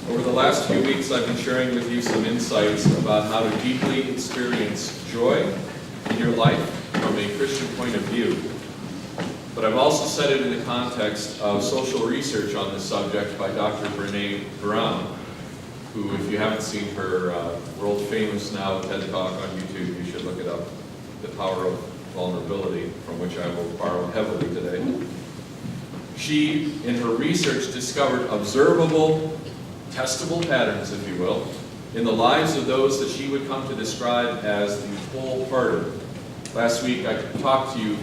Over the last few weeks, I've been sharing with you some insights about how to deeply experience joy in your life from a Christian point of view. But I've also said it in the context of social research on this subject by Dr. Brene, who, if you haven't seen her world famous now TED Talk on YouTube, you should look it up, The Power of Vulnerability, from which I will borrow heavily today. She, in her research, discovered observable, testable patterns, if you will, in the lives of those that she would come to describe as the wholehearted. Last week I talked to you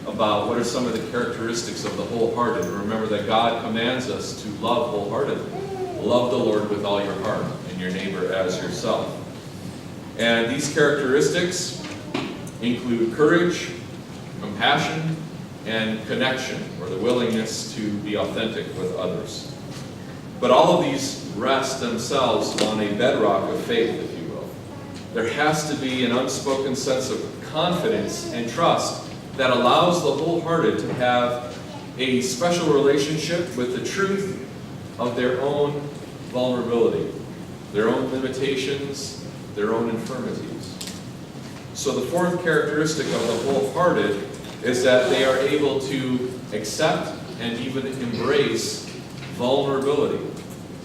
about what are some of the characteristics of the wholehearted. Remember that God commands us to love wholeheartedly. Love the Lord with all your heart and your neighbor as yourself. And these characteristics include courage, compassion, and connection, or the willingness to be authentic with others. But all of these rest themselves on a bedrock of faith, if you will. There has to be an unspoken sense of confidence and trust that allows the wholehearted to have a special relationship with the truth of their own vulnerability, their own limitations, their own infirmities. So the fourth characteristic of the wholehearted is that they are able to accept and even embrace vulnerability,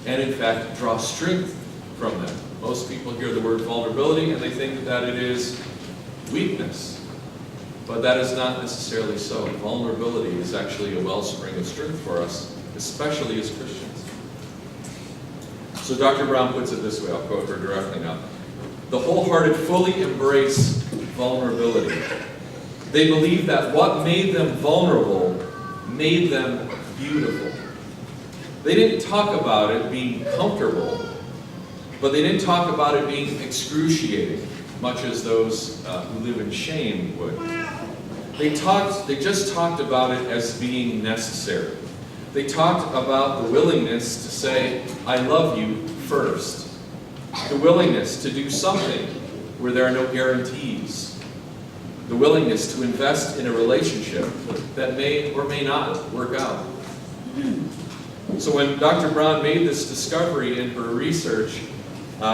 and in fact draw strength from them. Most people hear the word vulnerability and they think that it is weakness, but that is not necessarily so. Vulnerability is actually a wellspring of strength for us, especially as Christians. So Dr. Brown puts it this way, I'll quote her directly now. The wholehearted fully embrace vulnerability. They believe that what made them vulnerable made them beautiful. They didn't talk about it being comfortable, but they didn't talk about it being excruciating, much as those who live in shame would. They just talked about it as being necessary. They talked about the willingness to say, I love you first. The willingness to do something where there are no guarantees. The willingness to invest in a relationship that may or may not work out. So when Dr. Brown made this discovery in her research,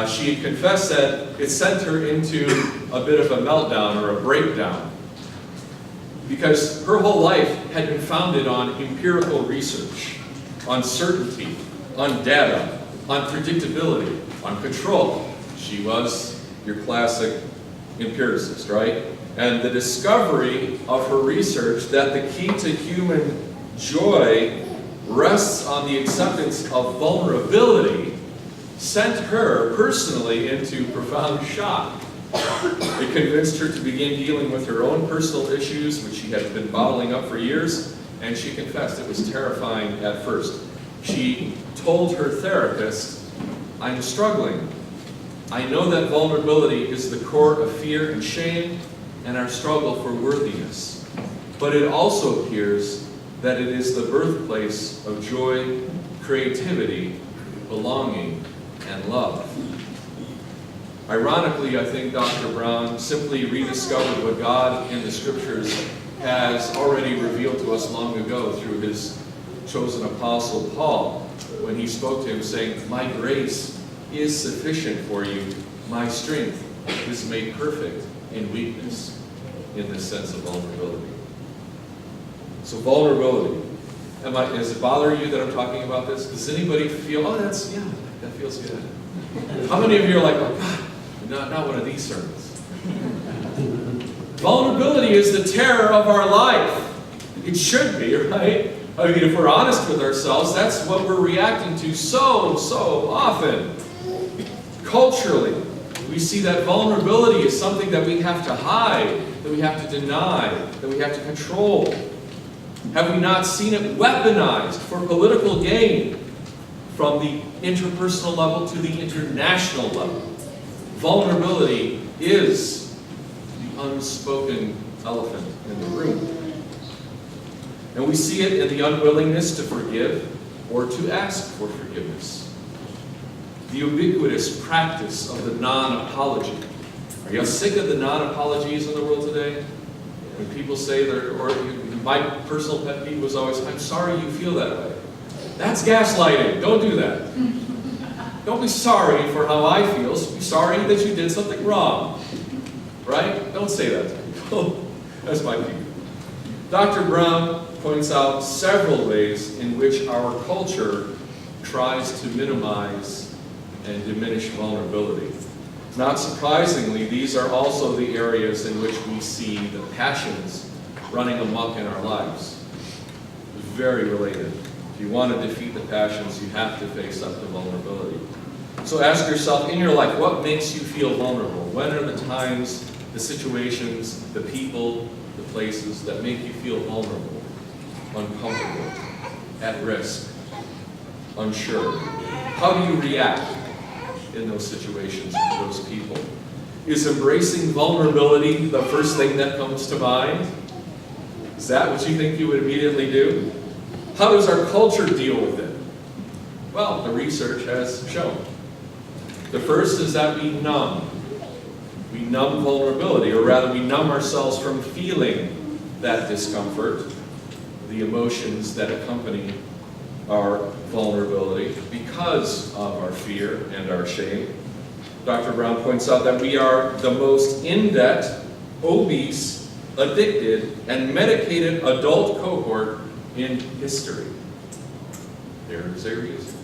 she had confessed that it sent her into a bit of a meltdown or a breakdown, because her whole life had been founded on empirical research, on certainty, on data, on predictability, on control. She was your classic empiricist, right? And the discovery of her research that the key to human joy rests on the acceptance of vulnerability sent her personally into profound shock. It convinced her to begin dealing with her own personal issues, which she had been bottling up for years, and she confessed it was terrifying at first. She told her therapist, I'm struggling. I know that vulnerability is the core of fear and shame and our struggle for worthiness. But it also appears that it is the birthplace of joy, creativity, belonging, and love. Ironically, I think Dr. Brown simply rediscovered what God in the Scriptures has already revealed to us long ago through his chosen apostle Paul, when he spoke to him saying, my grace is sufficient for you, my strength is made perfect in weakness, in this sense of vulnerability. So vulnerability. Does it bother you that I'm talking about this? Does anybody feel, that feels good? How many of you are like, oh God, not one of these sermons? Vulnerability is the terror of our life. It should be, right? I mean, if we're honest with ourselves, that's what we're reacting to so often. Culturally, we see that vulnerability is something that we have to hide, that we have to deny, that we have to control. Have we not seen it weaponized for political gain from the interpersonal level to the international level? Vulnerability is the unspoken elephant in the room. And we see it in the unwillingness to forgive or to ask for forgiveness. The ubiquitous practice of the non-apology. Are you sick of the non-apologies in the world today? When people say, my personal pet peeve was always, I'm sorry you feel that way. That's gaslighting. Don't do that. Don't be sorry for how I feel. Be sorry that you did something wrong. Right? Don't say that to people. That's my view. Dr. Brown points out several ways in which our culture tries to minimize and diminish vulnerability. Not surprisingly, these are also the areas in which we see the passions running amok in our lives. Very related. If you want to defeat the passions, you have to face up to vulnerability. So ask yourself, in your life, what makes you feel vulnerable? When are the times, the situations, the people, the places that make you feel vulnerable, uncomfortable, at risk, unsure? How do you react in those situations with those people? Is embracing vulnerability the first thing that comes to mind? Is that what you think you would immediately do? How does our culture deal with it? Well, the research has shown. The first is that we numb. We numb vulnerability, or rather we numb ourselves from feeling that discomfort, the emotions that accompany our vulnerability because of our fear and our shame. Dr. Brown points out that we are the most in-debt, obese, addicted, and medicated adult cohort in history. There's a reason.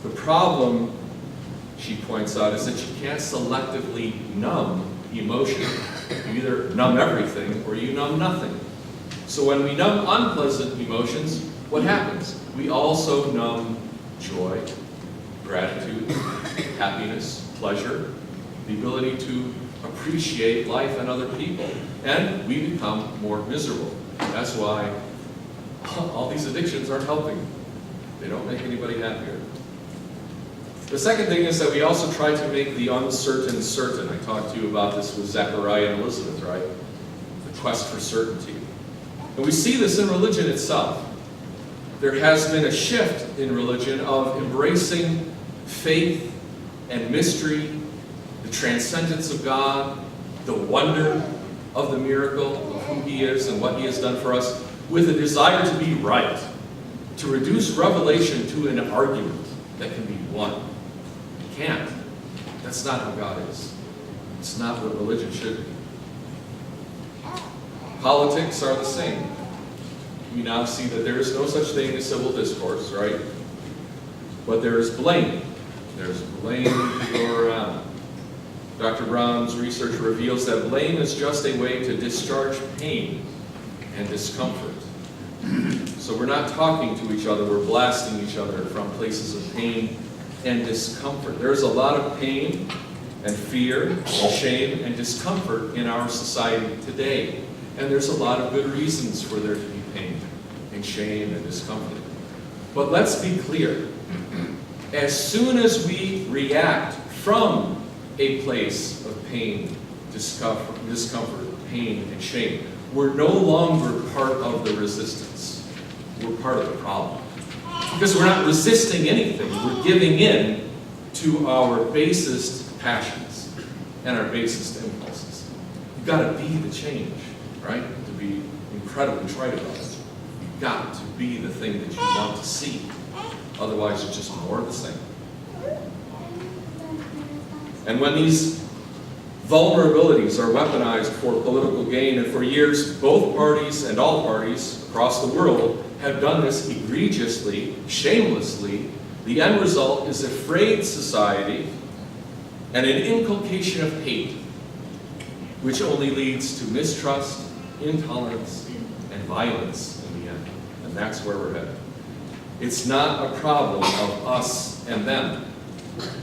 The problem, she points out, is that you can't selectively numb emotion. You either numb everything or you numb nothing. So when we numb unpleasant emotions, what happens? We also numb joy, gratitude, happiness, pleasure, the ability to appreciate life and other people. And we become more miserable. That's why all these addictions aren't helping. They don't make anybody happier. The second thing is that we also try to make the uncertain certain. I talked to you about this with Zechariah and Elizabeth, right? The quest for certainty. And we see this in religion itself. There has been a shift in religion of embracing faith and mystery, the transcendence of God, the wonder of the miracle of who He is and what He has done for us, with a desire to be right, to reduce revelation to an argument that can be won. You can't. That's not how God is. It's not what religion should be. Politics are the same. We now see that there is no such thing as civil discourse, right? But there is blame. There's blame to go around. Dr. Brown's research reveals that blame is just a way to discharge pain and discomfort. So we're not talking to each other, we're blasting each other from places of pain and discomfort. There's a lot of pain and fear and shame and discomfort in our society today. And there's a lot of good reasons for there to be pain and shame and discomfort. But let's be clear. As soon as we react from a place of pain, discomfort, pain, and shame, we're no longer part of the resistance. We're part of the problem. Because we're not resisting anything. We're giving in to our basest passions and our basest impulses. You've got to be the change, right? To be incredibly trite about it. You've got to be the thing that you want to see. Otherwise, it's just more of the same. And when these vulnerabilities are weaponized for political gain, and for years, both parties and all parties across the world have done this egregiously, shamelessly, the end result is a frayed society and an inculcation of hate, which only leads to mistrust, intolerance, and violence in the end. And that's where we're headed. It's not a problem of us and them.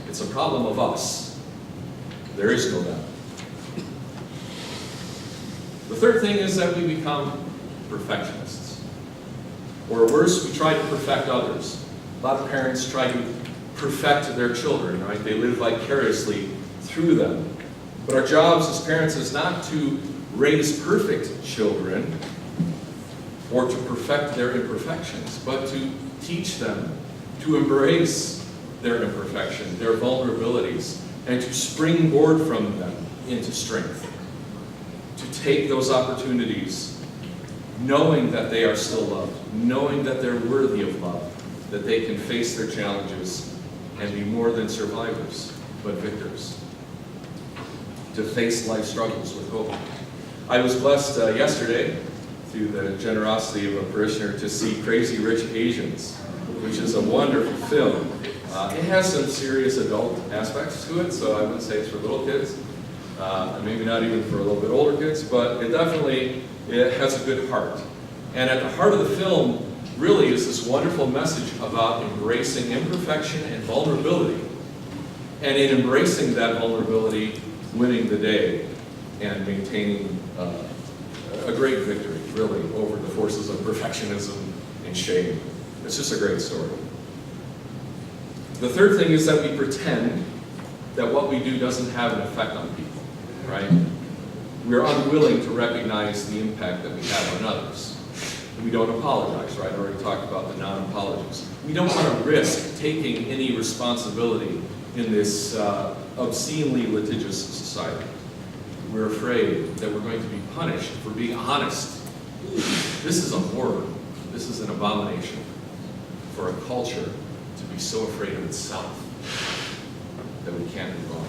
It's a problem of us. There is no them. The third thing is that we become perfectionists. Or worse, we try to perfect others. A lot of parents try to perfect their children, right? They live vicariously through them. But our jobs as parents is not to raise perfect children or to perfect their imperfections, but to teach them to embrace their imperfection, their vulnerabilities, and to springboard from them into strength. To take those opportunities, knowing that they are still loved, knowing that they're worthy of love, that they can face their challenges and be more than survivors, but victors. To face life struggles with hope. I was blessed yesterday, through the generosity of a parishioner, to see Crazy Rich Asians, which is a wonderful film. It has some serious adult aspects to it, so I wouldn't say it's for little kids, and maybe not even for a little bit older kids, but it has a good heart. And at the heart of the film really is this wonderful message about embracing imperfection and vulnerability, and in embracing that vulnerability, winning the day and maintaining a great victory, really, over the forces of perfectionism and shame. It's just a great story. The third thing is that we pretend that what we do doesn't have an effect on people, right? We're unwilling to recognize the impact that we have on others. We don't apologize, right? I already talked about the non-apologies. We don't want to risk taking any responsibility in this obscenely litigious society. We're afraid that we're going to be punished for being honest. This is a horror. This is an abomination for a culture to be so afraid of itself that we can't be wrong.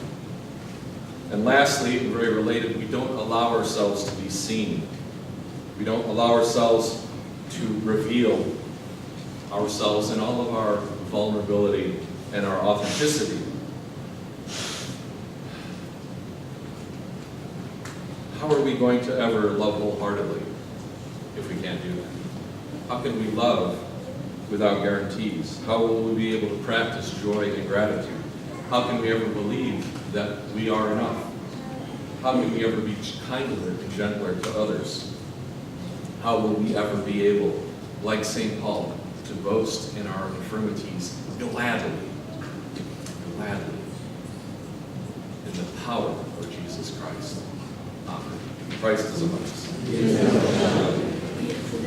And lastly, and very related, we don't allow ourselves to be seen. We don't allow ourselves to reveal ourselves in all of our vulnerability and our authenticity. How are we going to ever love wholeheartedly if we can't do that? How can we love without guarantees? How will we be able to practice joy and gratitude? How can we ever believe that we are enough? How can we ever be kinder and gentler to others? How will we ever be able, like St. Paul, to boast in our infirmities gladly, in the power of Jesus Christ? Amen. Christ is among us.